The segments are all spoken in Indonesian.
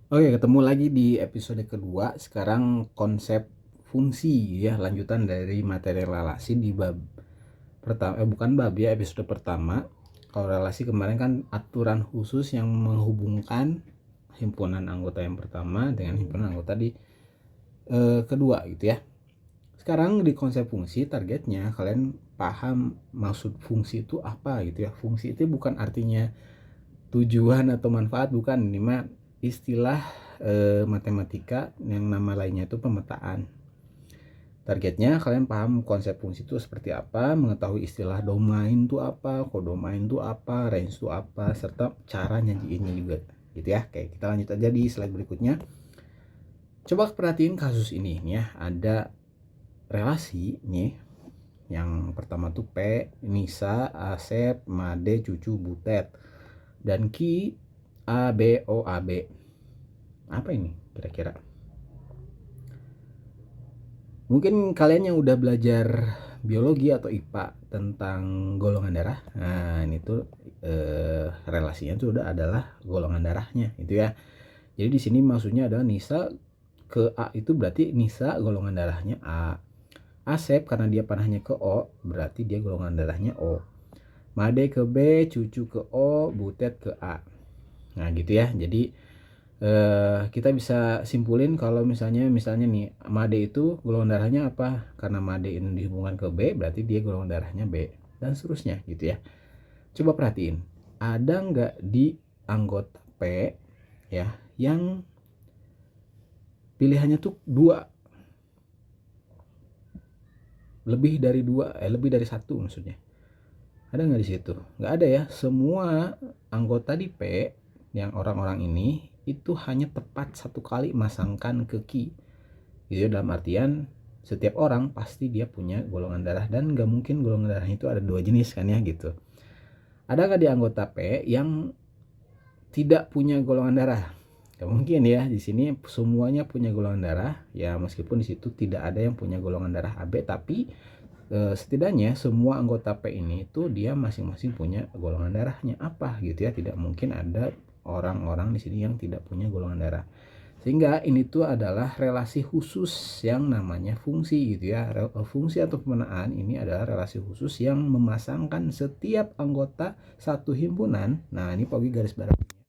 Oke, ketemu lagi di episode kedua. Sekarang konsep fungsi ya, lanjutan dari materi relasi di bab pertama, bukan bab ya, episode pertama. Kalau relasi kemarin kan aturan khusus yang menghubungkan himpunan anggota yang pertama dengan himpunan anggota di kedua gitu ya. Sekarang di konsep fungsi, targetnya kalian paham maksud fungsi itu apa gitu ya. Fungsi itu bukan artinya tujuan atau manfaat, bukan. Ini mah istilah matematika yang nama lainnya itu pemetaan. Targetnya kalian paham konsep fungsi itu seperti apa, mengetahui istilah domain itu apa, kodomain itu apa, range itu apa, serta cara nyajiinnya juga gitu ya. Oke, kita lanjut aja di slide berikutnya. Coba perhatiin kasus ini nih ya, ada relasi nih. Yang pertama tuh P, Nisa, Asep, Made, Cucu, Butet, dan Ki, A, B, O, A, B. Apa ini kira-kira? Mungkin kalian yang udah belajar biologi atau IPA tentang golongan darah, nah ini tuh relasinya tuh udah adalah golongan darahnya gitu ya. Jadi di sini maksudnya adalah Nisa ke A itu berarti Nisa golongan darahnya A. Asep karena dia panahnya ke O berarti dia golongan darahnya O. Made ke B, Cucu ke O, Butet ke A. Nah gitu ya. Jadi kita bisa simpulin kalau misalnya nih Made itu golongan darahnya apa, karena Made ini dihubungkan ke B berarti dia golongan darahnya B, dan seterusnya gitu ya. Coba perhatiin, ada nggak di anggota P ya yang pilihannya tuh dua, lebih dari satu maksudnya. Ada nggak di situ? Nggak ada ya. Semua anggota di P yang orang-orang ini itu hanya tepat satu kali masangkan ke Q. Gitu, dalam artian setiap orang pasti dia punya golongan darah, dan nggak mungkin golongan darahnya itu ada dua jenis kan ya gitu. Ada nggak di anggota P yang tidak punya golongan darah? Gak mungkin ya. Di sini semuanya punya golongan darah ya, meskipun di situ tidak ada yang punya golongan darah AB, tapi setidaknya semua anggota P ini itu dia masing-masing punya golongan darahnya apa gitu ya. Tidak mungkin ada orang-orang di sini yang tidak punya golongan darah. Sehingga ini tuh adalah relasi khusus yang namanya fungsi gitu ya. Fungsi atau pemenaan ini adalah relasi khusus yang memasangkan setiap anggota satu himpunan. Nah, ini Pogi garis bawahinya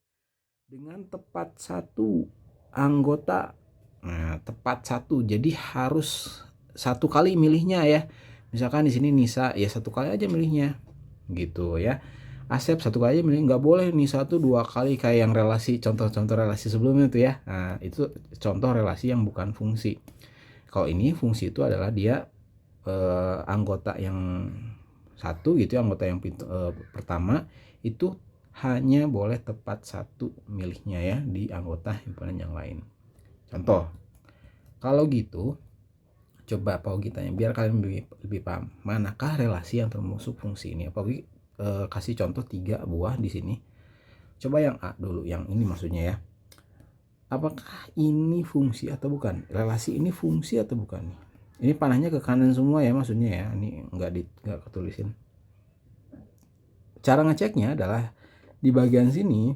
dengan tepat satu anggota. Nah, tepat satu. Jadi harus satu kali milihnya ya. Misalkan di sini Nisa ya satu kali aja milihnya gitu ya. Asep satu kali aja milih, nggak boleh nih satu dua kali kayak yang relasi, contoh-contoh relasi sebelumnya tuh ya. Nah itu contoh relasi yang bukan fungsi. Kalau ini fungsi itu adalah dia anggota yang satu gitu ya, anggota yang pertama itu hanya boleh tepat satu milihnya ya di anggota himpunan yang lain. Contoh, kalau gitu coba Paugi tanya biar kalian lebih paham manakah relasi yang termasuk fungsi ini. Paugi kasih contoh 3 buah di sini. Coba yang A dulu, yang ini maksudnya ya. Apakah ini fungsi atau bukan? Relasi ini fungsi atau bukan? Ini panahnya ke kanan semua ya maksudnya ya. Ini nggak ketulisin. Cara ngeceknya adalah di bagian sini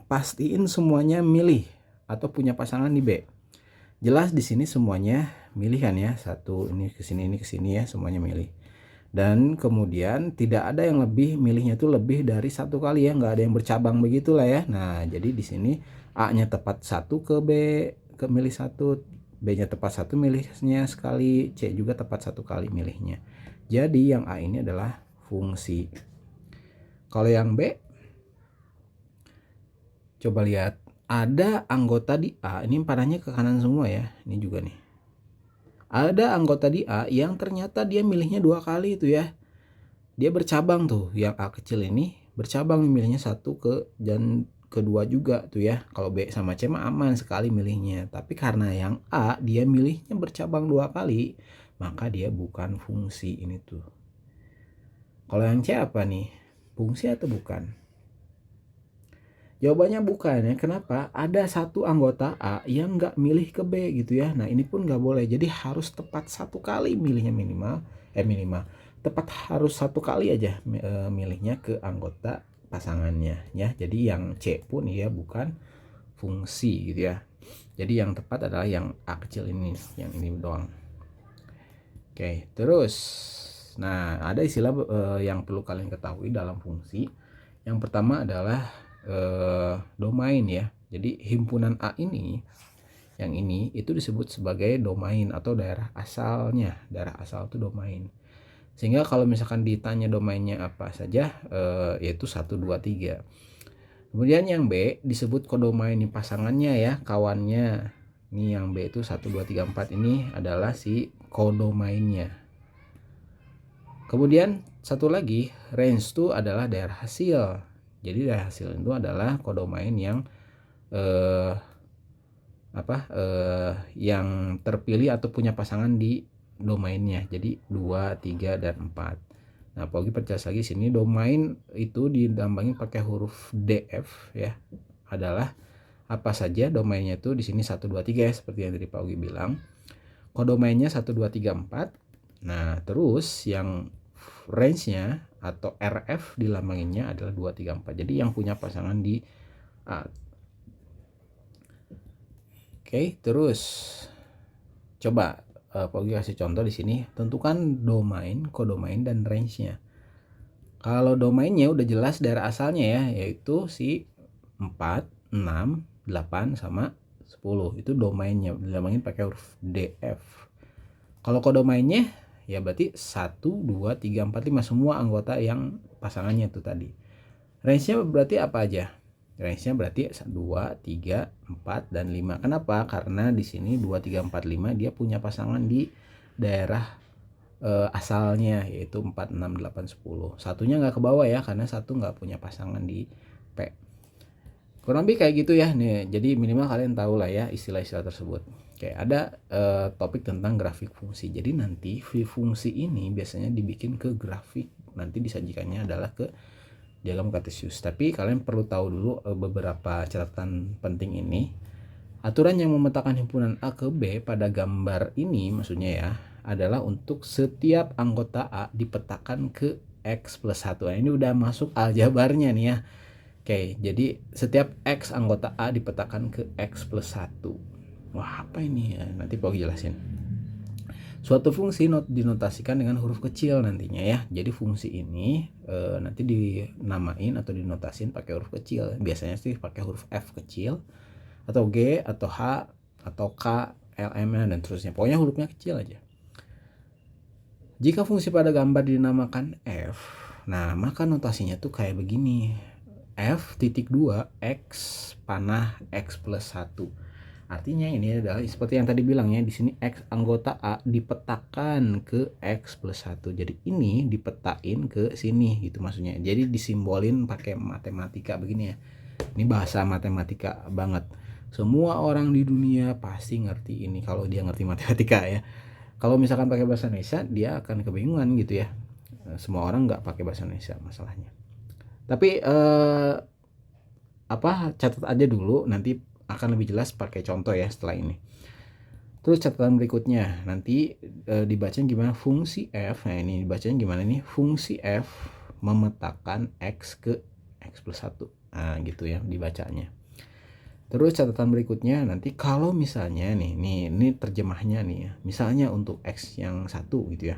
pastiin semuanya milih atau punya pasangan di B. Jelas di sini semuanya milih kan ya. Satu ini ke sini ya, semuanya milih. Dan kemudian tidak ada yang lebih milihnya tuh lebih dari satu kali ya, nggak ada yang bercabang begitulah ya. Nah jadi di sini A-nya tepat satu ke B, ke milih satu, B-nya tepat satu milihnya sekali, C juga tepat satu kali milihnya. Jadi yang A ini adalah fungsi. Kalau yang B, coba lihat, ada anggota di A, ini panahnya ke kanan semua ya, ini juga nih. Ada anggota di A yang ternyata dia milihnya dua kali itu ya. Dia bercabang tuh, yang A kecil ini bercabang milihnya satu ke dan kedua juga tuh ya. Kalau B sama C mah aman sekali milihnya, tapi karena yang A dia milihnya bercabang dua kali, maka dia bukan fungsi ini tuh. Kalau yang C apa nih, fungsi atau bukan? Jawabannya bukan ya. Kenapa? Ada satu anggota A yang nggak milih ke B gitu ya. Nah ini pun nggak boleh. Jadi harus tepat satu kali milihnya minimal. Tepat harus satu kali aja milihnya ke anggota pasangannya ya. Jadi yang C pun ya bukan fungsi gitu ya. Jadi yang tepat adalah yang A kecil ini, yang ini doang. Oke, terus nah ada istilah yang perlu kalian ketahui dalam fungsi. Yang pertama adalah domain ya. Jadi himpunan A ini, yang ini itu disebut sebagai domain atau daerah asalnya. Daerah asal itu domain. Sehingga kalau misalkan ditanya domainnya apa saja, yaitu 1, 2, 3. Kemudian yang B disebut kodomain ini pasangannya ya, kawannya. Ini yang B itu 1, 2, 3, 4 ini adalah si kodomainnya. Kemudian satu lagi, range itu adalah daerah hasil. Jadi daerah hasil itu adalah kodomain yang yang terpilih atau punya pasangan di domainnya. Jadi 2, 3, dan 4. Nah, Pogi percaya lagi sini domain itu dilambangin pakai huruf DF ya. Adalah apa saja domainnya itu di sini 1, 2, 3 ya, seperti yang tadi Pogi bilang. Kodomainnya 1, 2, 3, 4. Nah, terus yang range-nya atau RF dilambanginnya adalah 2, 3, 4. Jadi yang punya pasangan di A. Oke, terus coba Pogi kasih contoh di sini. Tentukan domain, kodomain, dan range-nya. Kalau domainnya udah jelas daerah asalnya ya, yaitu si 4, 6, 8, sama 10. Itu domainnya, dilambangin pakai huruf DF. Kalau kodomainnya ya berarti 1, 2, 3, 4, 5 semua anggota yang pasangannya itu tadi. Range-nya berarti apa aja? Range-nya berarti 2, 3, 4, dan 5. Kenapa? Karena di sini 2, 3, 4, 5 dia punya pasangan di daerah asalnya, yaitu 4, 6, 8, 10. Satunya nggak ke bawah ya, karena satu nggak punya pasangan di P. Kurang lebih kayak gitu ya nih. Jadi minimal kalian tahu lah ya istilah-istilah tersebut. Oke, ada topik tentang grafik fungsi. Jadi nanti fungsi ini biasanya dibikin ke grafik. Nanti disajikannya adalah ke diagram kartesius. Tapi kalian perlu tahu dulu beberapa catatan penting ini. Aturan yang memetakan himpunan A ke B pada gambar ini maksudnya ya adalah untuk setiap anggota A dipetakan ke X plus 1. Nah, ini udah masuk aljabarnya nih ya. Oke, jadi setiap X anggota A dipetakan ke X plus 1. Wah, apa ini ya? Nanti Pogi jelasin. Suatu fungsi dinotasikan dengan huruf kecil nantinya ya. Jadi fungsi ini nanti dinamain atau dinotasin pakai huruf kecil. Biasanya sih pakai huruf F kecil, atau G, atau H, atau K, L, M, dan terusnya. Pokoknya hurufnya kecil aja. Jika fungsi pada gambar dinamakan F, nah maka notasinya tuh kayak begini. F titik 2 X panah X plus 1. Artinya ini adalah seperti yang tadi bilang ya, di sini X anggota A dipetakan ke X plus 1. Jadi ini dipetain ke sini gitu maksudnya. Jadi disimbolin pakai matematika begini ya. Ini bahasa matematika banget. Semua orang di dunia pasti ngerti ini kalau dia ngerti matematika ya. Kalau misalkan pakai bahasa Indonesia dia akan kebingungan gitu ya. Semua orang nggak pakai bahasa Indonesia masalahnya. Tapi catat aja dulu, nanti akan lebih jelas pakai contoh ya setelah ini. Terus catatan berikutnya nanti dibacanya gimana fungsi F. Nah ini dibacanya gimana nih, fungsi F memetakan X ke X plus 1. Nah gitu ya dibacanya. Terus catatan berikutnya nanti kalau misalnya nih ini terjemahnya nih ya, misalnya untuk X yang 1 gitu ya,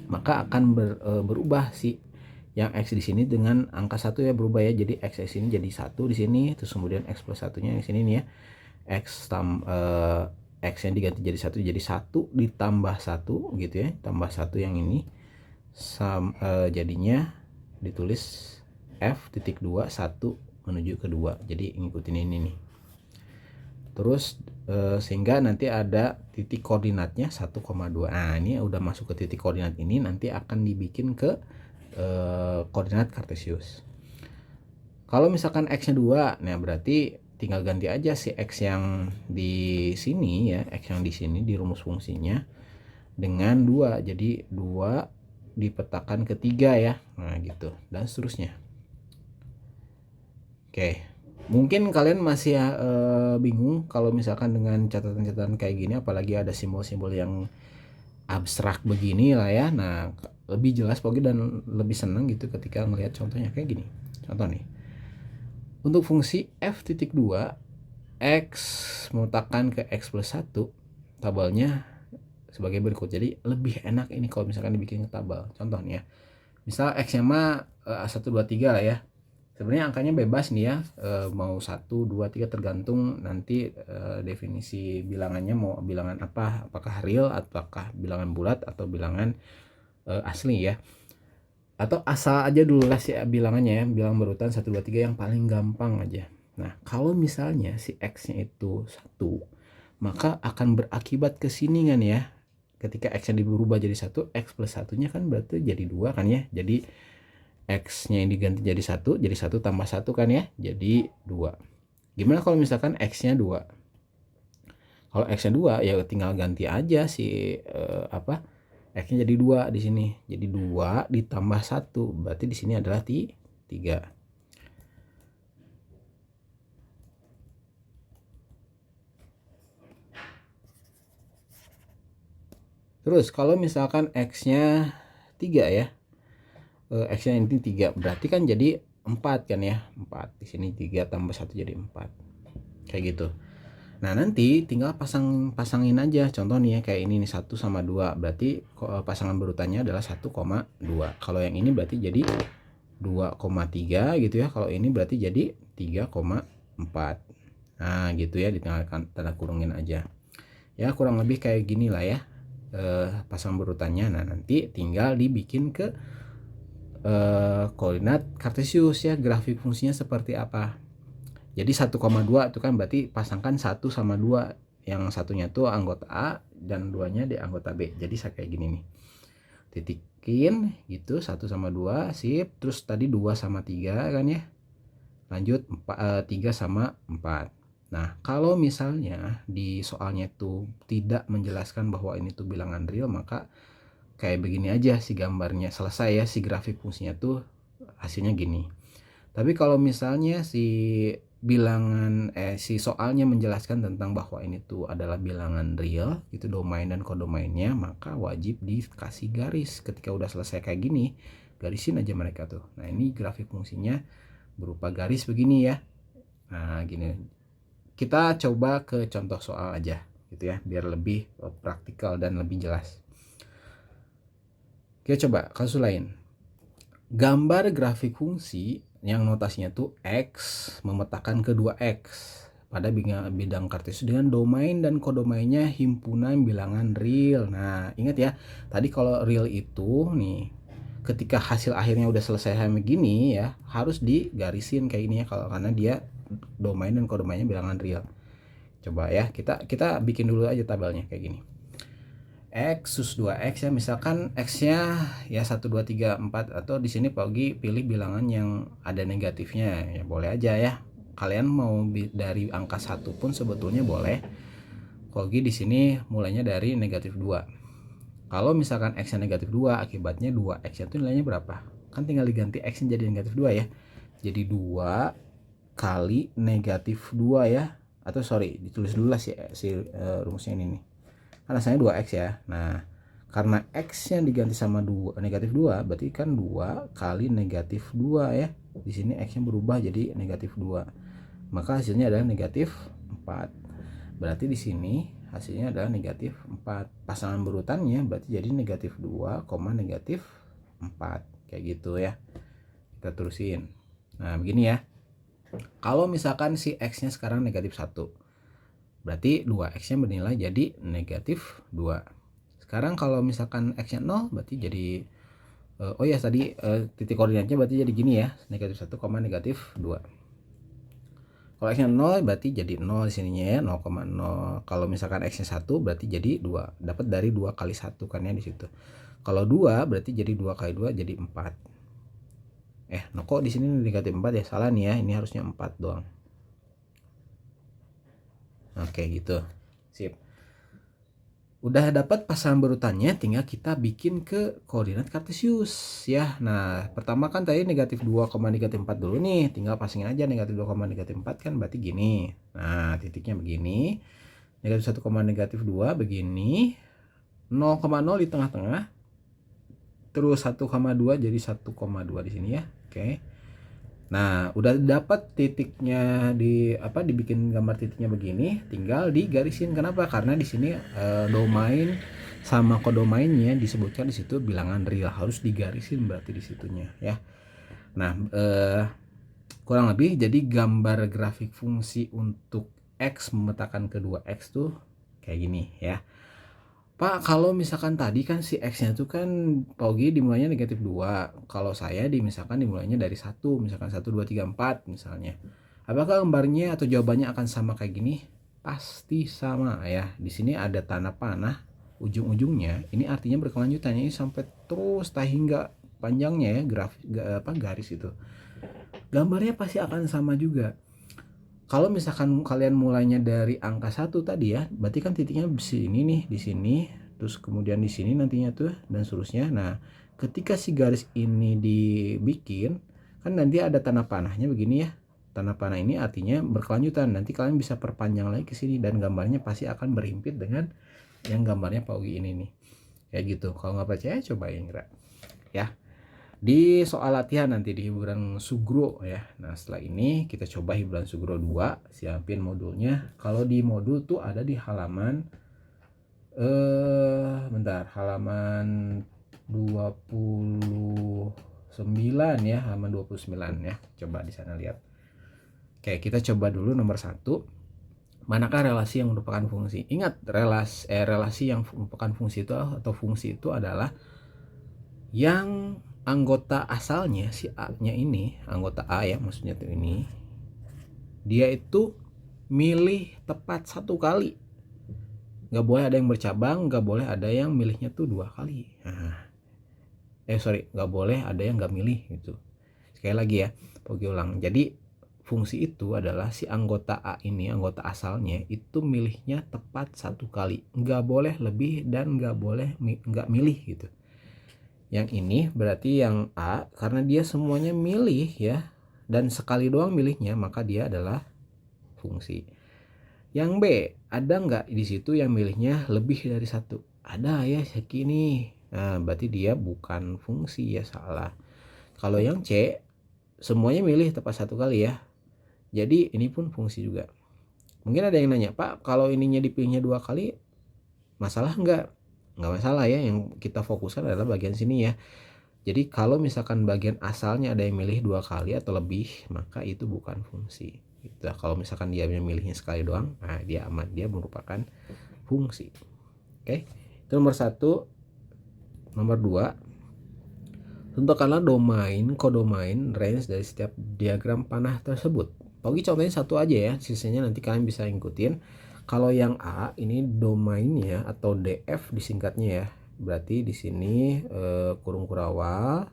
maka akan berubah sih yang X di sini dengan angka 1 ya, berubah ya. Jadi X ini jadi 1 di sini, terus kemudian X plus 1-nya di sini nih ya. X yang diganti jadi 1 jadi 1 ditambah 1 gitu ya. Tambah 1 yang ini jadinya ditulis F titik 2 1 menuju ke 2. Jadi ngikutin ini nih. Terus sehingga nanti ada titik koordinatnya 1,2. Nah, ini udah masuk ke titik koordinat ini, nanti akan dibikin ke koordinat kartesius. Kalau misalkan X-nya 2, nah berarti tinggal ganti aja si X yang di sini ya, X yang di sini di rumus fungsinya dengan 2. Jadi 2 dipetakan ke 3 ya. Nah, gitu. Dan seterusnya. Oke. Mungkin kalian masih bingung kalau misalkan dengan catatan-catatan kayak gini, apalagi ada simbol-simbol yang abstrak begini lah ya. Nah, lebih jelas Pogi dan lebih senang gitu ketika melihat contohnya kayak gini. Contoh nih. Untuk fungsi F titik 2 X meletakkan ke X plus 1, tabelnya sebagai berikut. Jadi lebih enak ini kalau misalkan dibikin ke tabel. Contohnya, misal X-nya mah 1, 2, 3 lah ya. Sebenarnya angkanya bebas nih ya, mau 1, 2, 3 tergantung nanti definisi bilangannya mau bilangan apa, apakah real, apakah bilangan bulat, atau bilangan asli ya. Atau asal aja dulu lah si bilangannya ya, bilangan berurutan 1, 2, 3 yang paling gampang aja. Nah, kalau misalnya si X-nya itu 1, maka akan berakibat ke sini kan ya. Ketika X-nya berubah jadi 1, X plus 1-nya kan berarti jadi 2 kan ya. Jadi X-nya yang diganti jadi 1, jadi 1 tambah 1 kan ya, jadi 2. Gimana kalau misalkan X-nya 2? Kalau X-nya 2 ya tinggal ganti aja si X-nya jadi 2 di sini. Jadi 2 ditambah 1, berarti di sini adalah 3. Terus kalau misalkan X-nya 3 ya. X-nya ini 3, berarti kan jadi 4 kan ya. 4. Di sini 3 tambah 1 jadi 4. Kayak gitu. Nah, nanti tinggal pasangin aja. Contoh nih ya, kayak ini nih 1 sama 2. Berarti pasangan berurutannya adalah 1,2. Kalau yang ini berarti jadi 2,3 gitu ya. Kalau ini berarti jadi 3,4. Nah, gitu ya, ditinggalkan tanda kurungin aja. Ya, kurang lebih kayak gini lah ya. Pasangan berurutannya. Nah, nanti tinggal dibikin ke koordinat kartesius ya, grafik fungsinya seperti apa. Jadi 1,2 itu kan berarti pasangkan 1 sama 2. Yang satunya tuh anggota A dan 2-nya di anggota B. Jadi saya kayak gini nih. Titikin gitu 1 sama 2, sip. Terus tadi 2 sama 3 kan ya. Lanjut 3 sama 4. Nah, kalau misalnya di soalnya itu tidak menjelaskan bahwa ini tuh bilangan real, maka kayak begini aja si gambarnya, selesai ya, si grafik fungsinya tuh hasilnya gini. Tapi kalau misalnya si soalnya menjelaskan tentang bahwa ini tuh adalah bilangan real gitu, domain dan kodomainnya, maka wajib dikasih garis. Ketika udah selesai kayak gini, garisin aja mereka tuh. Nah, ini grafik fungsinya berupa garis begini ya. Nah, gini. Kita coba ke contoh soal aja gitu ya, biar lebih praktikal dan lebih jelas. Kita coba kasus lain. Gambar grafik fungsi yang notasinya tuh X memetakan kedua X pada bidang kartesius dengan domain dan kodomainnya himpunan bilangan real. Nah, ingat ya, tadi kalau real itu nih, ketika hasil akhirnya udah selesai kayak gini ya, harus digarisin kayak ini ya, kalau karena dia domain dan kodomainnya bilangan real. Coba ya, kita bikin dulu aja tabelnya kayak gini. X sus 2X ya, misalkan X-nya ya 1, 2, 3, 4, atau di sini Pogi pilih bilangan yang ada negatifnya. Ya boleh aja ya. Kalian mau dari angka 1 pun sebetulnya boleh. Pogi di sini mulainya dari negatif 2. Kalau misalkan X-nya negatif 2, akibatnya 2X-nya itu nilainya berapa? Kan tinggal diganti X-nya jadi negatif 2 ya. Jadi 2 kali negatif 2 ya. Atau sorry, ditulis dulu lah si rumusnya ini nih. Kan asalnya 2X ya. Nah, karena X yang diganti sama negatif 2, berarti kan 2 kali negatif 2 ya. Di sini X-nya berubah jadi negatif 2. Maka hasilnya adalah negatif 4. Berarti di sini hasilnya adalah negatif 4. Pasangan berurutannya berarti jadi negatif 2, negatif 4. Kayak gitu ya. Kita terusin. Nah, begini ya. Kalau misalkan si X-nya sekarang negatif 1, berarti 2X-nya bernilai jadi negatif 2. Sekarang kalau misalkan X-nya 0, berarti jadi tadi titik koordinatnya berarti jadi gini ya, negatif 1, negatif 2. Kalau X-nya 0 berarti jadi 0 di sininya ya, 0,0. Kalau misalkan X-nya 1 berarti jadi 2. Dapat dari 2 kali 1 kan ya di situ. Kalau 2 berarti jadi 2 kali 2 jadi 4. Kok di sini negatif 4 ya? Salah nih ya, ini harusnya 4 doang. Oke gitu. Sip. Udah dapat pasangan berurutannya, tinggal kita bikin ke koordinat kartesius ya. Nah, pertama kan tadi negatif 2, negatif 4 dulu nih. Tinggal pasangin aja negatif 2, negatif 4 kan berarti gini. Nah, titiknya begini. Negatif 1, negatif 2 begini. 0,0 di tengah-tengah. Terus 1,2 jadi 1,2 di sini ya. Oke. Nah, udah dapat titiknya dibikin gambar titiknya begini, tinggal digarisin. Kenapa? Karena di sini domain sama kodomainnya disebutkan di situ bilangan real, harus digarisin berarti di situnya ya. Nah, kurang lebih jadi gambar grafik fungsi untuk X memetakan kedua X tuh kayak gini ya. Pak, kalau misalkan tadi kan si X-nya tuh kan Paugi dimulainya negatif 2. Kalau saya misalkan dimulainya dari 1, misalkan 1, 2, 3, 4 misalnya. Apakah gambarnya atau jawabannya akan sama kayak gini? Pasti sama ya. Di sini ada tanda panah ujung-ujungnya. Ini artinya berkelanjutan. Ini sampai terus hingga panjangnya ya garis itu. Gambarnya pasti akan sama juga. Kalau misalkan kalian mulainya dari angka 1 tadi ya, berarti kan titiknya di sini nih, di sini, terus kemudian di sini nantinya tuh dan seterusnya. Nah, ketika si garis ini dibikin, kan nanti ada tanda panahnya begini ya. Tanda panah ini artinya berkelanjutan. Nanti kalian bisa perpanjang lagi ke sini dan gambarnya pasti akan berhimpit dengan yang gambarnya Paugi ini nih. Kayak gitu. Kalau nggak percaya cobain ya. Di soal latihan nanti di hiburan Sugro ya. Nah, setelah ini kita coba hiburan Sugro 2, siapin modulnya. Kalau di modul tuh ada di halaman halaman 29 ya, halaman 29 ya. Coba di sana lihat. Oke, kita coba dulu nomor 1. Manakah relasi yang merupakan fungsi? Ingat, relasi yang merupakan fungsi itu atau fungsi itu adalah yang anggota asalnya si A-nya ini, anggota A ya maksudnya tuh ini, dia itu milih tepat 1 kali. Nggak boleh ada yang bercabang, nggak boleh ada yang milihnya tuh 2 kali. Nggak boleh ada yang nggak milih gitu. Sekali lagi ya, Pogi ulang. Jadi fungsi itu adalah si anggota A ini, anggota asalnya itu milihnya tepat 1 kali. Nggak boleh lebih dan nggak boleh nggak milih gitu. Yang ini berarti yang A karena dia semuanya milih ya dan sekali doang milihnya, maka dia adalah fungsi. Yang B, ada nggak di situ yang milihnya lebih dari 1? Ada ya, segini. Nah, berarti dia bukan fungsi ya, salah. Kalau yang C, semuanya milih tepat 1 kali ya. Jadi ini pun fungsi juga. Mungkin ada yang nanya, Pak, kalau ininya dipilihnya 2 kali, masalah nggak? Nggak masalah ya, yang kita fokuskan adalah bagian sini ya. Jadi kalau misalkan bagian asalnya ada yang milih 2 kali atau lebih, maka itu bukan fungsi. Gitu. Kalau misalkan dia milihnya sekali doang, nah dia aman, dia merupakan fungsi. Oke, itu nomor 1. Nomor 2, tentukanlah domain, kodomain, range dari setiap diagram panah tersebut. Pokoknya contohnya 1 aja ya, sisanya nanti kalian bisa ngikutin. Kalau yang A ini domainnya atau DF disingkatnya ya. Berarti di sini kurung kurawal.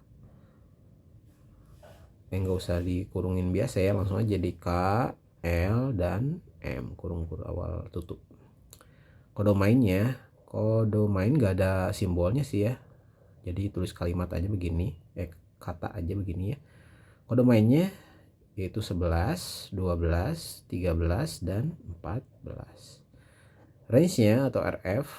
Nggak usah dikurungin biasa ya, langsung aja jadi K, L, dan M, kurung kurawal tutup. Kodomain nggak ada simbolnya sih ya. Jadi tulis kalimat aja begini, kata aja begini ya. Kodomainnya yaitu 11, 12, 13, dan 14. Range-nya atau RF,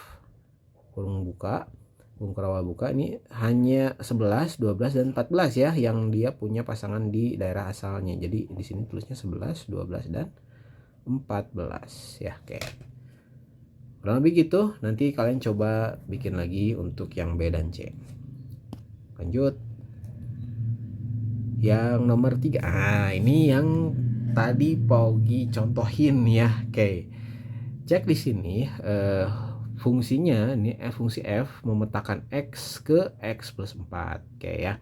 kurung buka, kurung kurawal buka, ini hanya 11, 12, dan 14 ya yang dia punya pasangan di daerah asalnya. Jadi di sini tulisnya 11, 12, dan 14 ya. Oke. Kurang lebih gitu. Nanti kalian coba bikin lagi untuk yang B dan C. Lanjut. Yang nomor 3. Ini yang tadi Paugi contohin ya. Oke. Cek di sini fungsinya ini fungsi f memetakan x ke x plus 4. Oke ya.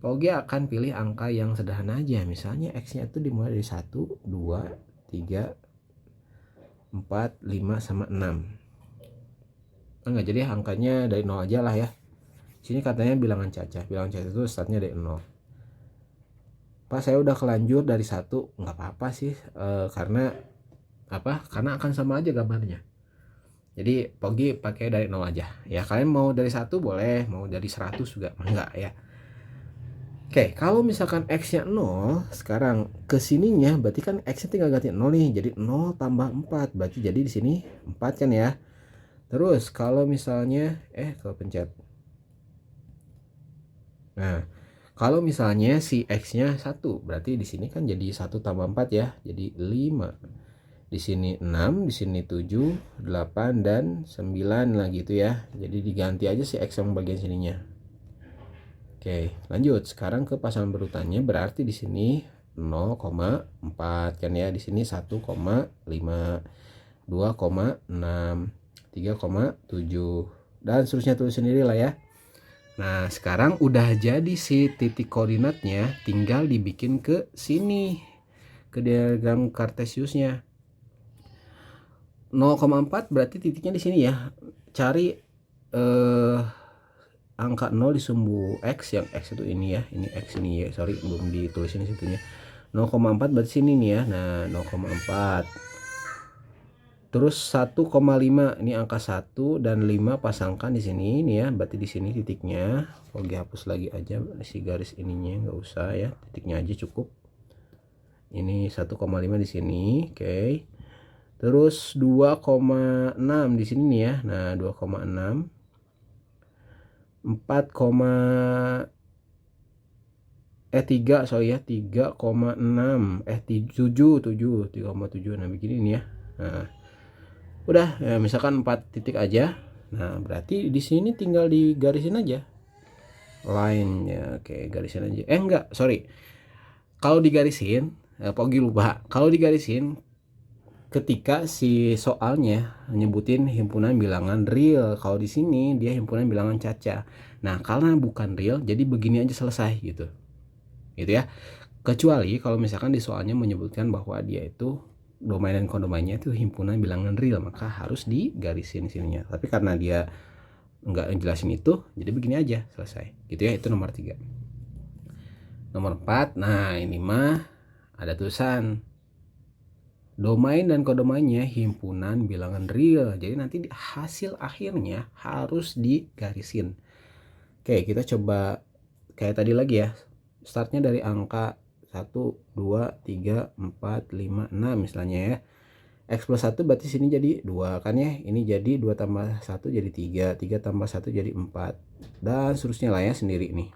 Paugi akan pilih angka yang sederhana aja. Misalnya x-nya itu dimulai dari 1, 2, 3, 4, 5 sama 6. Enggak, jadi angkanya dari 0 aja lah ya. Sini katanya bilangan caca. Bilangan caca itu startnya dari 0. Pak, saya udah kelanjur dari 1. Nggak apa-apa sih, karena karena akan sama aja gambarnya. Jadi Pogi pakai dari 0 aja ya. Kalian mau dari 1 boleh, mau dari 100 juga enggak ya. Oke, kalau misalkan x-nya 0, sekarang kesininya berarti kan x-nya tinggal ganti 0 nih. Jadi 0 tambah 4, berarti jadi di sini 4 kan ya. Terus kalau misalnya kalau pencet. Nah, Kalau misalnya si X-nya 1, berarti di sini kan jadi 1 tambah 4 ya. Jadi 5. Di sini 6, di sini 7, 8 dan 9 lah gitu ya. Jadi diganti aja si X yang bagian sininya. Oke, lanjut. Sekarang ke pasangan berurutannya berarti di sini 0,4 kan ya. Di sini 1,5, 2,6, 3,7 dan seterusnya, tulis sendiri lah ya. Nah, sekarang udah jadi si titik koordinatnya, tinggal dibikin ke sini, ke diagram Cartesiusnya. 0,4 berarti titiknya di sini ya. Cari angka 0 di sumbu X, yang X itu ini ya. Ini X ini ya, sorry belum ditulis ini situnya. 0,4 berarti sini nih ya. Nah, 0,4. Terus 1,5 ini angka 1 dan 5 pasangkan di sini nih ya. Berarti di sini titiknya. Oke, hapus lagi aja si garis ininya, nggak usah ya. Titiknya aja cukup. Ini 1,5 di sini. Oke. Terus 2,6 di sini nih ya. Nah, 2,6. 3 sorry ya, 3,6 3,7. Nah, begini nih ya. Nah, udah ya, misalkan 4 titik aja. Nah, berarti di sini tinggal digarisin aja line-nya. Oke, garisin aja. Enggak, sorry. Kalau digarisin, Pogi lupa. Kalau digarisin ketika si soalnya nyebutin himpunan bilangan real, kalau di sini dia himpunan bilangan caca. Nah, karena bukan real, jadi begini aja selesai gitu. Gitu ya. Kecuali kalau misalkan di soalnya menyebutkan bahwa dia itu domain dan kondomainnya itu himpunan bilangan real, maka harus digarisin sininya. Tapi karena dia nggak ngejelasin itu, jadi begini aja selesai. Gitu ya, itu nomor 3. Nomor 4, nah ini mah ada tulisan domain dan kodomainnya himpunan bilangan real. Jadi nanti hasil akhirnya harus digarisin. Oke, kita coba kayak tadi lagi ya. Startnya dari angka 1, 2, 3, 4, 5, 6 misalnya ya. X plus 1 berarti sini jadi 2 kan ya. Ini jadi 2 tambah 1 jadi 3. 3 tambah 1 jadi 4. Dan seterusnya lah ya sendiri nih.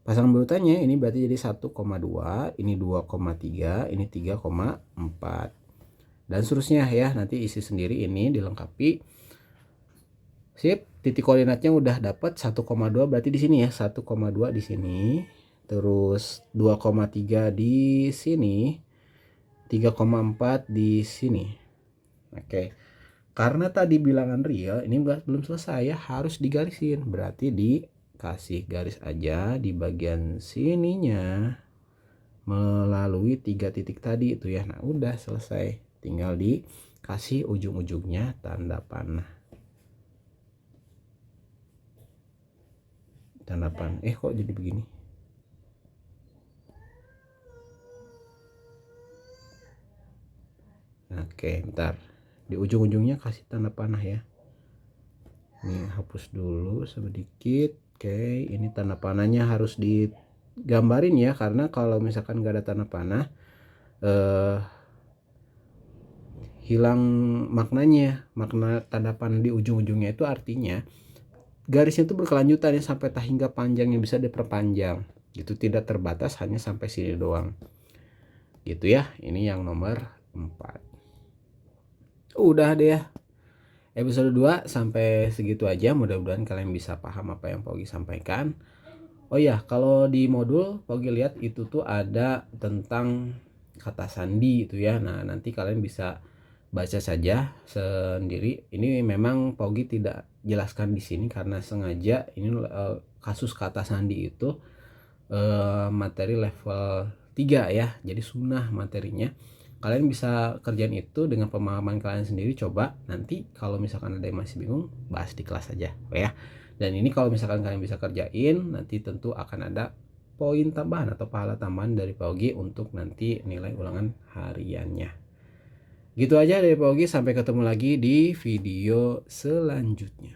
Pasangan berurutannya ini berarti jadi 1,2, ini 2,3, ini 3,4. Dan seterusnya ya, nanti isi sendiri ini dilengkapi. Sip, titik koordinatnya udah dapat 1,2 berarti di sini ya, 1,2 di sini. Terus 2,3 di sini. 3,4 di sini. Oke. Karena tadi bilangan real, ini belum selesai ya, harus digarisin. Berarti dikasih garis aja di bagian sininya melalui 3 titik tadi itu ya. Nah, udah selesai. Tinggal dikasih ujung-ujungnya tanda panah. Tanda panah. Kok jadi begini? Oke, bentar. Di ujung-ujungnya kasih tanda panah ya. Ini hapus dulu sedikit. Oke, ini tanda panahnya harus digambarin ya, karena kalau misalkan nggak ada tanda panah hilang maknanya. Makna tanda panah di ujung-ujungnya itu artinya garisnya itu berkelanjutan ya, sampai tak hingga panjangnya bisa diperpanjang. Itu tidak terbatas hanya sampai sini doang. Gitu ya. Ini yang nomor 4. Udah deh ya. Episode 2 sampai segitu aja. Mudah-mudahan kalian bisa paham apa yang Pogi sampaikan. Oh ya, kalau di modul Pogi lihat itu tuh ada tentang kata sandi itu ya. Nah, nanti kalian bisa baca saja sendiri. Ini memang Pogi tidak jelaskan di sini karena sengaja ini kasus kata sandi itu materi level 3 ya. Jadi sunnah materinya. Kalian bisa kerjain itu dengan pemahaman kalian sendiri. Coba nanti kalau misalkan ada yang masih bingung, bahas di kelas aja ya. Dan ini kalau misalkan kalian bisa kerjain, nanti tentu akan ada poin tambahan atau pahala tambahan dari Pogi untuk nanti nilai ulangan hariannya. Gitu aja dari Pogi, sampai ketemu lagi di video selanjutnya.